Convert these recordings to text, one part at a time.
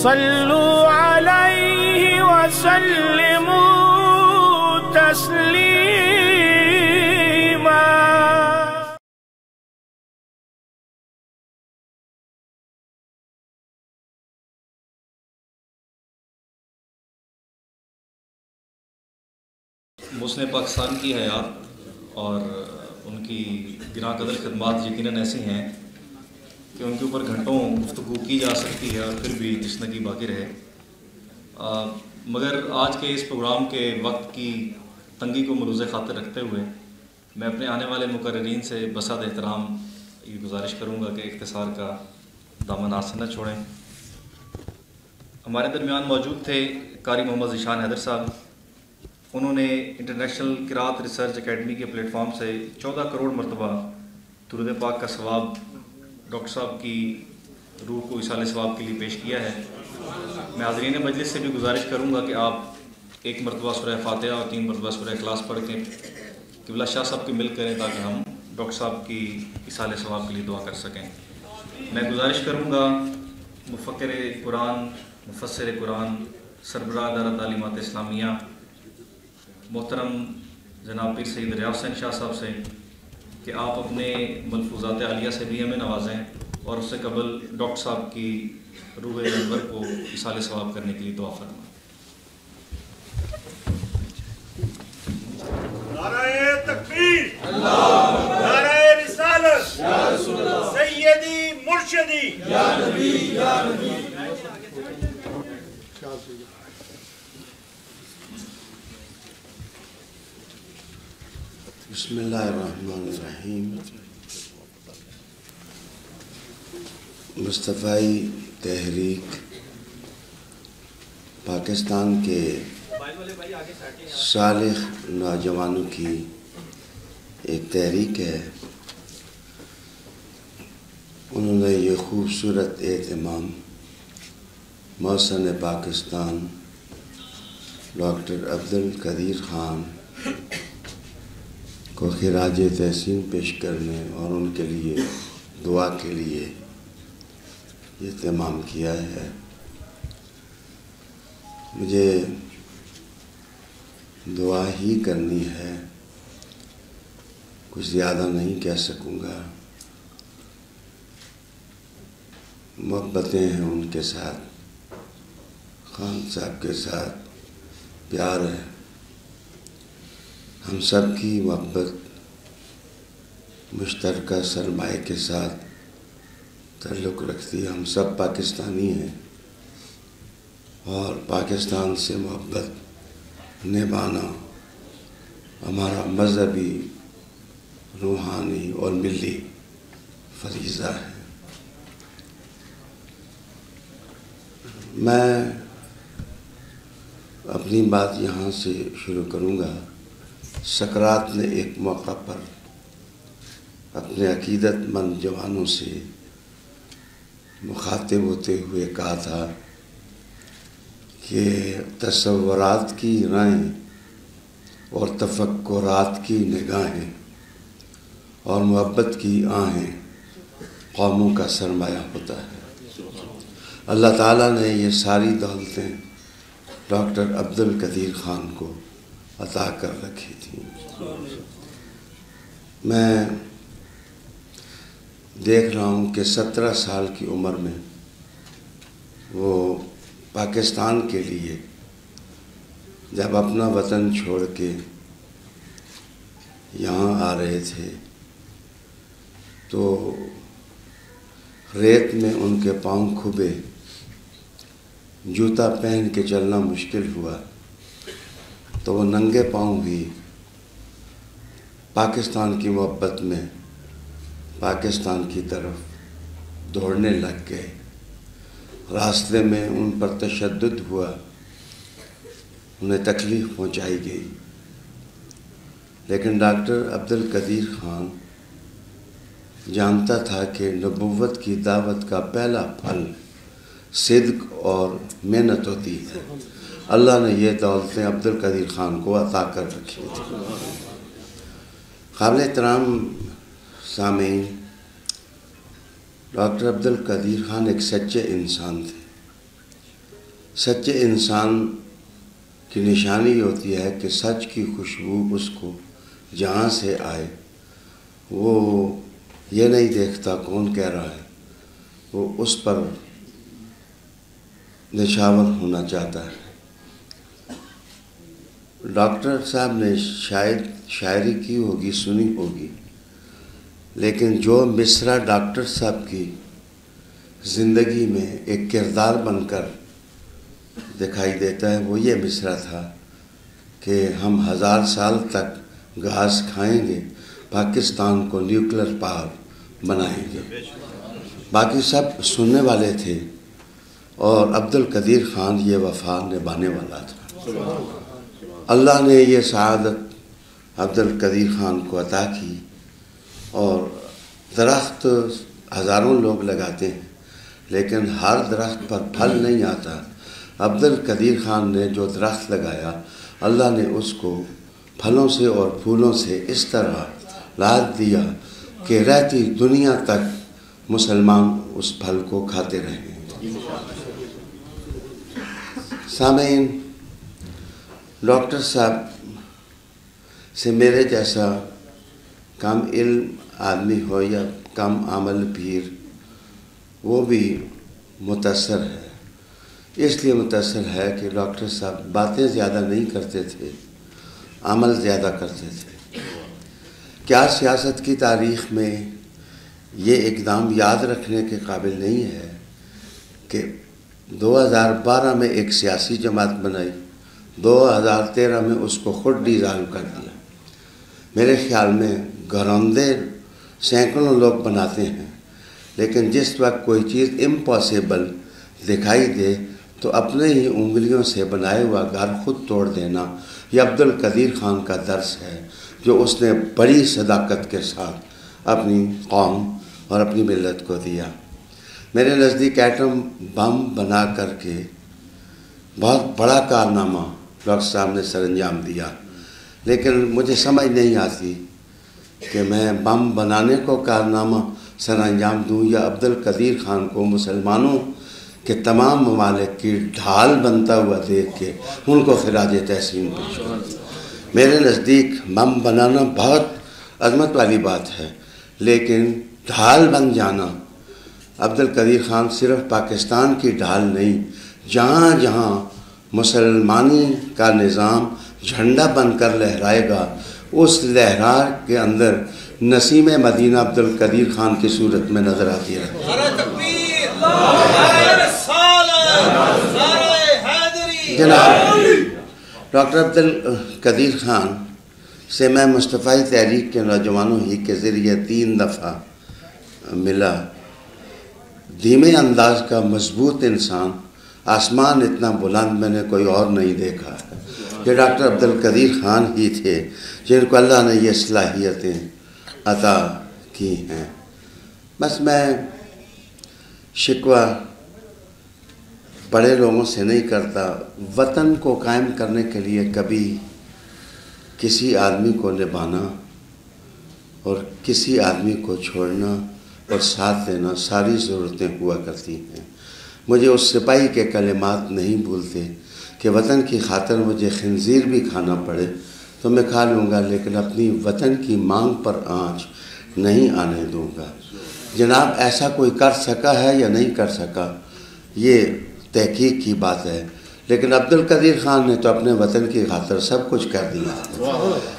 صلوا علیہ وسلموا تسلیما۔ مسلم پاکستان کی حیات اور ان کی گراں قدر خدمات یقیناً ایسی ہیں کہ ان کے اوپر گھنٹوں گفتگو کی جا سکتی ہے اور پھر بھی تشنگی باقی رہے، مگر آج کے اس پروگرام کے وقت کی تنگی کو ملحوظ خاطر رکھتے ہوئے میں اپنے آنے والے مقررین سے بسعت احترام یہ گزارش کروں گا کہ اختصار کا دامن ہاتھ سے نہ چھوڑیں۔ ہمارے درمیان موجود تھے قاری محمد ذیشان حیدر صاحب، انہوں نے انٹرنیشنل قرات ریسرچ اکیڈمی کے پلیٹ فارم سے 14 کروڑ مرتبہ درود پاک کا ثواب ڈاکٹر صاحب کی روح کو ایصال ثواب کے لیے پیش کیا ہے۔ میں حاضرین مجلس سے بھی گزارش کروں گا کہ آپ 1 مرتبہ سورہ فاتحہ اور 3 مرتبہ سورہ اخلاص پڑھ کے قبلہ شاہ صاحب کی مل کریں تاکہ ہم ڈاکٹر صاحب کی ایصال ثواب کے لیے دعا کر سکیں۔ میں گزارش کروں گا مفکر قرآن، مفسر قرآن، سربراہ ادارہ تعلیمات اسلامیہ محترم جناب پیر سید ریاض حسین شاہ صاحب سے کہ آپ اپنے ملفوظات عالیہ سے بھی ہمیں نوازیں اور اس سے قبل ڈاکٹر صاحب کی روح انور کو ایصال ثواب کرنے کے لیے دعا فرمائیں۔ نعرہ تکبیر، نعرہ رسالت، سیدی مرشدی، یا نبی یا نبی۔ بسم اللہ الرحمن الرحیم۔ مصطفی تحریک پاکستان کے صالح نوجوانوں کی ایک تحریک ہے۔ انہوں نے یہ خوبصورت اہتمام محسن پاکستان ڈاکٹر عبدالقدیر خان کو خراج تحسین پیش کرنے اور ان کے لیے دعا کے لیے یہ اہتمام کیا ہے۔ مجھے دعا ہی کرنی ہے، کچھ زیادہ نہیں کہہ سکوں گا۔ محبتیں ہیں ان کے ساتھ، خان صاحب کے ساتھ پیار ہے، ہم سب کی محبت مشترکہ سرمایہ کے ساتھ تعلق رکھتی ہے۔ ہم سب پاکستانی ہیں اور پاکستان سے محبت نبھانا ہمارا مذہبی، روحانی اور ملی فریضہ ہے۔ میں اپنی بات یہاں سے شروع کروں گا۔ سقراط نے ایک موقع پر اپنے عقیدت مند جوانوں سے مخاطب ہوتے ہوئے کہا تھا کہ تصورات کی رائیں اور تفکرات کی نگاہیں اور محبت کی آہیں قوموں کا سرمایہ ہوتا ہے۔ اللہ تعالیٰ نے یہ ساری دولتیں ڈاکٹر عبدالقدیر خان کو عطا کر رکھی تھی۔ میں دیکھ رہا ہوں کہ 17 سال کی عمر میں وہ پاکستان کے لیے جب اپنا وطن چھوڑ کے یہاں آ رہے تھے تو ریت میں ان کے پاؤں کھبے، جوتا پہن کے چلنا مشکل ہوا تو وہ ننگے پاؤں ہی پاکستان کی محبت میں پاکستان کی طرف دوڑنے لگ گئے۔ راستے میں ان پر تشدد ہوا، انہیں تکلیف پہنچائی گئی، لیکن ڈاکٹر عبدالقدیر خان جانتا تھا کہ نبوت کی دعوت کا پہلا پھل صدق اور محنت ہوتی ہے۔ اللہ نے یہ دولتیں عبدالقدیر خان کو عطا کر رکھی تھی۔ قابل احترام سامعین، ڈاکٹر عبدالقدیر خان ایک سچے انسان تھے۔ سچے انسان کی نشانی ہوتی ہے کہ سچ کی خوشبو اس کو جہاں سے آئے، وہ یہ نہیں دیکھتا کون کہہ رہا ہے، وہ اس پر نشاور ہونا چاہتا ہے۔ ڈاکٹر صاحب نے شاید شاعری کی ہوگی، سنی ہوگی، لیکن جو مصرع ڈاکٹر صاحب کی زندگی میں ایک کردار بن کر دکھائی دیتا ہے وہ یہ مصرع تھا کہ ہم 1000 سال تک گھاس کھائیں گے، پاکستان کو نیوکلیر پاور بنائیں گے۔ باقی سب سننے والے تھے اور عبدالقدیر خان یہ وفا نبھانے والا تھا۔ اللہ نے یہ سعادت عبدالقدیر خان کو عطا کی، اور درخت ہزاروں لوگ لگاتے ہیں لیکن ہر درخت پر پھل نہیں آتا۔ عبدالقدیر خان نے جو درخت لگایا، اللہ نے اس کو پھلوں سے اور پھولوں سے اس طرح لاد دیا کہ رہتی دنیا تک مسلمان اس پھل کو کھاتے رہیں۔ سامعین، ڈاکٹر صاحب سے میرے جیسا کم علم آدمی ہو یا کم عمل پیر، وہ بھی متاثر ہے۔ اس لیے متاثر ہے کہ ڈاکٹر صاحب باتیں زیادہ نہیں کرتے تھے، عمل زیادہ کرتے تھے۔ کیا سیاست کی تاریخ میں یہ اقدام یاد رکھنے کے قابل نہیں ہے کہ 2012 میں ایک سیاسی جماعت بنائی، 2013 میں اس کو خود ڈیزالو کر دیا۔ میرے خیال میں گھروندے سینکڑوں لوگ بناتے ہیں، لیکن جس وقت کوئی چیز امپاسبل دکھائی دے تو اپنے ہی انگلیوں سے بنائے ہوا گھر خود توڑ دینا، یہ عبدالقدیر خان کا درس ہے جو اس نے بڑی صداقت کے ساتھ اپنی قوم اور اپنی ملت کو دیا۔ میرے نزدیک ایٹم بم بنا کر کے بہت بڑا کارنامہ ڈاکٹر صاحب نے سر انجام دیا، لیکن مجھے سمجھ نہیں آتی کہ میں بم بنانے کو کارنامہ سر انجام دوں یا عبدالقدیر خان کو مسلمانوں کہ تمام ممالک کی ڈھال بنتا ہوا دیکھ کے ان کو خراج تحسین پیش کروں۔ میرے نزدیک بم بنانا بہت عظمت والی بات ہے، لیکن ڈھال بن جانا، عبدالقدیر خان صرف پاکستان کی ڈھال نہیں، جہاں جہاں مسلمانی کا نظام جھنڈا بن کر لہرائے گا، اس لہرا کے اندر نسیم مدینہ عبدالقدیر خان کی صورت میں نظر آتی ہے۔ جناب ڈاکٹر عبدالقدیر خان سے میں مصطفی تحریک کے نوجوانوں ہی کے ذریعے 3 دفعہ ملا۔ دھیمے انداز کا مضبوط انسان، آسمان اتنا بلند میں نے کوئی اور نہیں دیکھا۔ یہ ڈاکٹر عبدالقدیر خان ہی تھے جن کو اللہ نے یہ صلاحیتیں عطا کی ہیں۔ بس میں شکوہ بڑے لوگوں سے نہیں کرتا، وطن کو قائم کرنے کے لیے کبھی کسی آدمی کو نبھانا اور کسی آدمی کو چھوڑنا اور ساتھ دینا ساری ضرورتیں ہوا کرتی ہیں۔ مجھے اس سپاہی کے کلمات نہیں بھولتے کہ وطن کی خاطر مجھے خنزیر بھی کھانا پڑے تو میں کھا لوں گا، لیکن اپنی وطن کی مانگ پر آنچ نہیں آنے دوں گا۔ جناب ایسا کوئی کر سکا ہے یا نہیں کر سکا، یہ تحقیق کی بات ہے، لیکن عبدالقدیر خان نے تو اپنے وطن کی خاطر سب کچھ کر دیا۔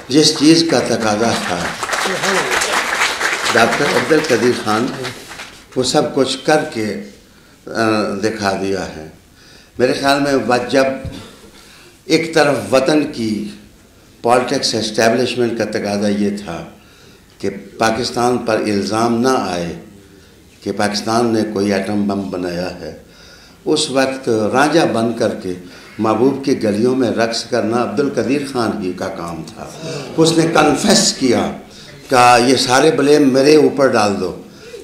جس چیز کا تقاضا تھا ڈاکٹر عبدالقدیر خان وہ سب کچھ کر کے دکھا دیا ہے۔ میرے خیال میں جب ایک طرف وطن کی پالیٹکس اسٹیبلشمنٹ کا تقاضا یہ تھا کہ پاکستان پر الزام نہ آئے کہ پاکستان نے کوئی ایٹم بم بنایا ہے، اس وقت رانجھا بن کر کے محبوب کی گلیوں میں رقص کرنا عبدالقدیر خان ہی کا کام تھا۔ اس نے کنفیس کیا کہ یہ سارے بلیم میرے اوپر ڈال دو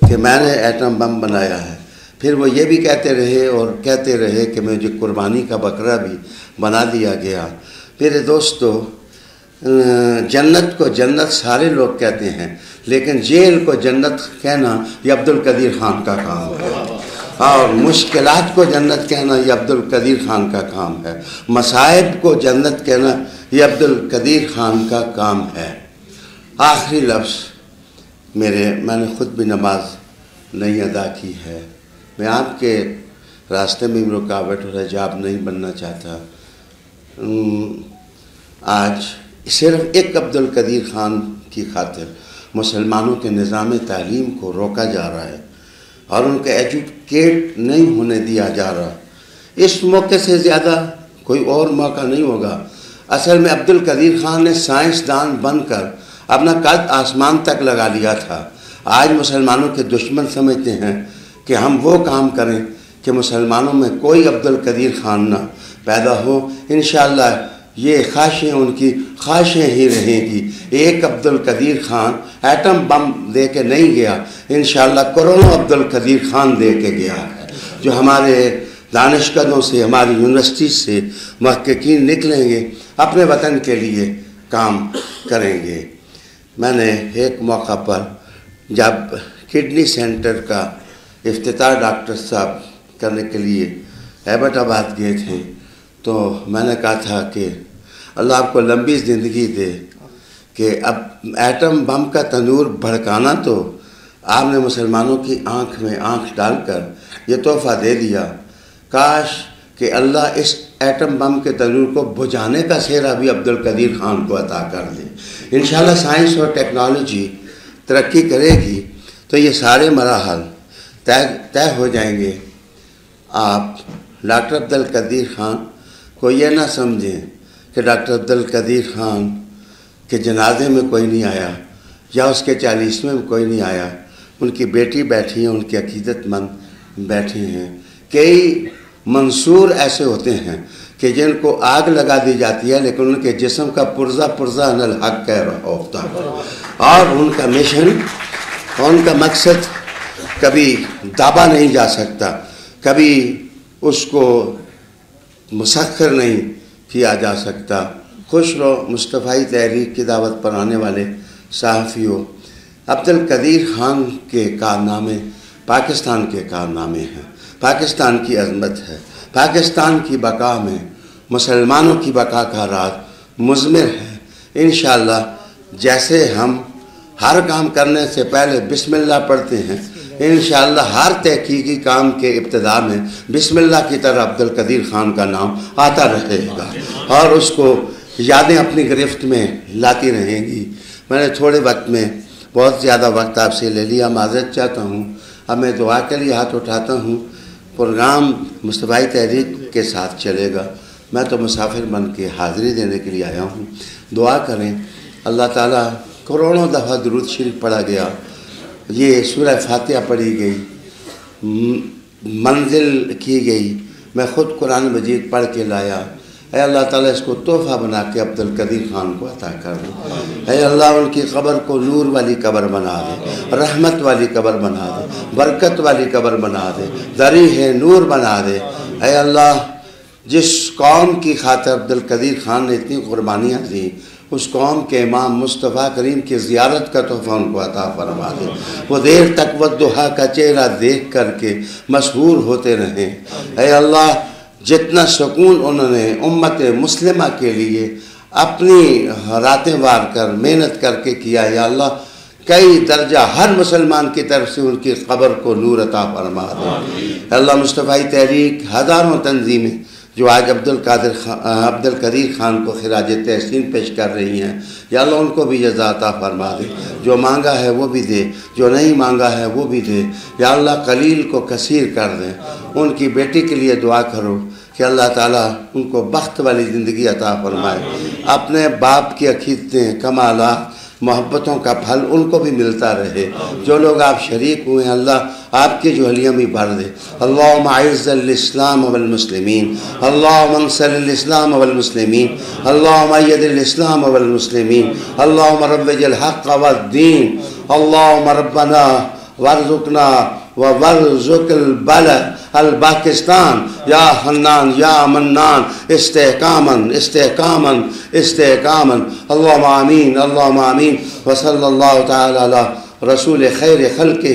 کہ میں نے ایٹم بم بنایا ہے۔ پھر وہ یہ بھی کہتے رہے اور کہتے رہے کہ مجھے قربانی کا بکرا بھی بنا دیا گیا۔ میرے دوستو، جنت کو جنت سارے لوگ کہتے ہیں، لیکن جیل کو جنت کہنا یہ عبدالقدیر خان کا کام ہے۔ اور مشکلات کو جنت کہنا یہ عبد القدیر خان کا کام ہے، مصائب کو جنت کہنا یہ عبد القدیر خان کا کام ہے۔ آخری لفظ میں نے خود بھی نماز نہیں ادا کی ہے، میں آپ کے راستے میں رکاوٹ اور حجاب نہیں بننا چاہتا۔ آج صرف ایک عبد القدیر خان کی خاطر مسلمانوں کے نظام تعلیم کو روکا جا رہا ہے اور ان کا ایجوکیٹ نہیں ہونے دیا جا رہا۔ اس موقع سے زیادہ کوئی اور موقع نہیں ہوگا۔ اصل میں عبد القدیر خان نے سائنسدان بن کر اپنا قد آسمان تک لگا لیا تھا۔ آج مسلمانوں کے دشمن سمجھتے ہیں کہ ہم وہ کام کریں کہ مسلمانوں میں کوئی عبد القدیر خان نہ پیدا ہو۔ انشاءاللہ یہ خواہشیں ان کی خواہشیں ہی رہیں گی۔ ایک عبد القدیر خان ایٹم بم دے کے نہیں گیا، انشاءاللہ کروڑوں عبد القدیر خان دے کے گیا ہے، جو ہمارے دانشکدوں سے، ہماری یونیورسٹی سے محققین نکلیں گے، اپنے وطن کے لیے کام کریں گے۔ میں نے ایک موقع پر جب کڈنی سینٹر کا افتتاح ڈاکٹر صاحب کرنے کے لیے ایبٹ آباد گئے تھے، تو میں نے کہا تھا کہ اللہ آپ کو لمبی زندگی دے کہ اب ایٹم بم کا تنور بھڑکانا تو آپ نے مسلمانوں کی آنکھ میں آنکھ ڈال کر یہ تحفہ دے دیا، کاش کہ اللہ اس ایٹم بم کے تنور کو بجھانے کا سہرا بھی عبد القدیر خان کو عطا کر دے۔ انشاءاللہ سائنس اور ٹیکنالوجی ترقی کرے گی تو یہ سارے مراحل طے ہو جائیں گے۔ آپ ڈاکٹر عبد القدیر خان کو یہ نہ سمجھیں کہ ڈاکٹر عبد القدیر خان کے جنازے میں کوئی نہیں آیا یا اس کے 40ویں میں کوئی نہیں آیا، ان کی بیٹی بیٹھی ہیں، ان کے عقیدت مند بیٹھے ہیں۔ کئی منصور ایسے ہوتے ہیں کہ جن کو آگ لگا دی جاتی ہے لیکن ان کے جسم کا پرزہ پرزہ ان الحق کہہ رہا ہوتا ہے، اور ان کا مشن، ان کا مقصد کبھی دابا نہیں جا سکتا، کبھی اس کو مسخر نہیں کیا جا سکتا۔ خوش رہو مصطفی تحریک کی دعوت پر آنے والے صحافیوں، عبد القدیر خان کے کارنامے پاکستان کے کارنامے ہیں، پاکستان کی عظمت ہے، پاکستان کی بقا میں مسلمانوں کی بقا کا راز مضمر ہے۔ انشاءاللہ جیسے ہم ہر کام کرنے سے پہلے بسم اللہ پڑھتے ہیں، انشاءاللہ ہر تحقیقی کام کے ابتدا میں بسم اللہ کی طرح عبد القدیر خان کا نام آتا رہے گا اور اس کو یادیں اپنی گرفت میں لاتی رہیں گی۔ میں نے تھوڑے وقت میں بہت زیادہ وقت آپ سے لے لیا، معذرت چاہتا ہوں۔ اب میں دعا کے لیے ہاتھ اٹھاتا ہوں۔ پروگرام مصطفی تحریک کے ساتھ چلے گا، میں تو مسافر بن کے حاضری دینے کے لیے آیا ہوں۔ دعا کریں، اللہ تعالیٰ کروڑوں دفعہ درود شریف پڑھا گیا، یہ سورہ فاتحہ پڑھی گئی، منزل کی گئی، میں خود قرآن مجید پڑھ کے لایا۔ اے اللہ تعالیٰ اس کو تحفہ بنا کے عبد القدیر خان کو عطا کر دے۔ اے اللہ ان کی قبر کو نور والی قبر بنا دے، رحمت والی قبر بنا دے، برکت والی قبر بنا دے، ذریعہ نور بنا دے۔ اے اللہ جس قوم کی خاطر عبد القدیر خان نے اتنی قربانیاں دیں، اس قوم کے امام مصطفیٰ کریم کی زیارت کا تحفہ ان کو عطا فرما دے، وہ دیر تک والضحیٰ کا چہرہ دیکھ کر کے مسحور ہوتے رہیں۔ اے اللہ جتنا سکون انہوں نے امت مسلمہ کے لیے اپنی راتیں وار کر محنت کر کے کیا، یا اللہ کئی درجہ ہر مسلمان کی طرف سے ان کی قبر کو نور عطا فرما دے۔ اللہ مصطفی تحریک ہزاروں تنظیمیں جو آج عبد القدیر خان کو خراج تحسین پیش کر رہی ہیں، یا اللہ ان کو بھی جزا عطا فرما دے، جو مانگا ہے وہ بھی دے، جو نہیں مانگا ہے وہ بھی دے، یا اللہ قلیل کو کثیر کر دے۔ ان کی بیٹی کے لیے دعا کرو کہ اللہ تعالیٰ ان کو بخت والی زندگی عطا فرمائے، اپنے باپ کی عقیدتیں، کمالات، محبتوں کا پھل ان کو بھی ملتا رہے۔ جو لوگ آپ شریک ہوئے ہیں اللہ آپ کی جوہلیاں بھی بھر دے۔ اللہم اعز الاسلام والمسلمین، اللہم انصر الاسلام والمسلمین، اللہم اید الاسلام والمسلمین، اللہم روج الحق والدین، اللہم ربنا وارزقنا وارزق البلد الپاکستان یا حنان یا منان استحکاماً استحکاماً استحکاماً، اللہم آمین اللہم آمین۔ وصلی اللہ تعالی علی رسول خیر خلقہ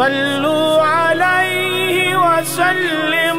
صلوا عليه وسلموا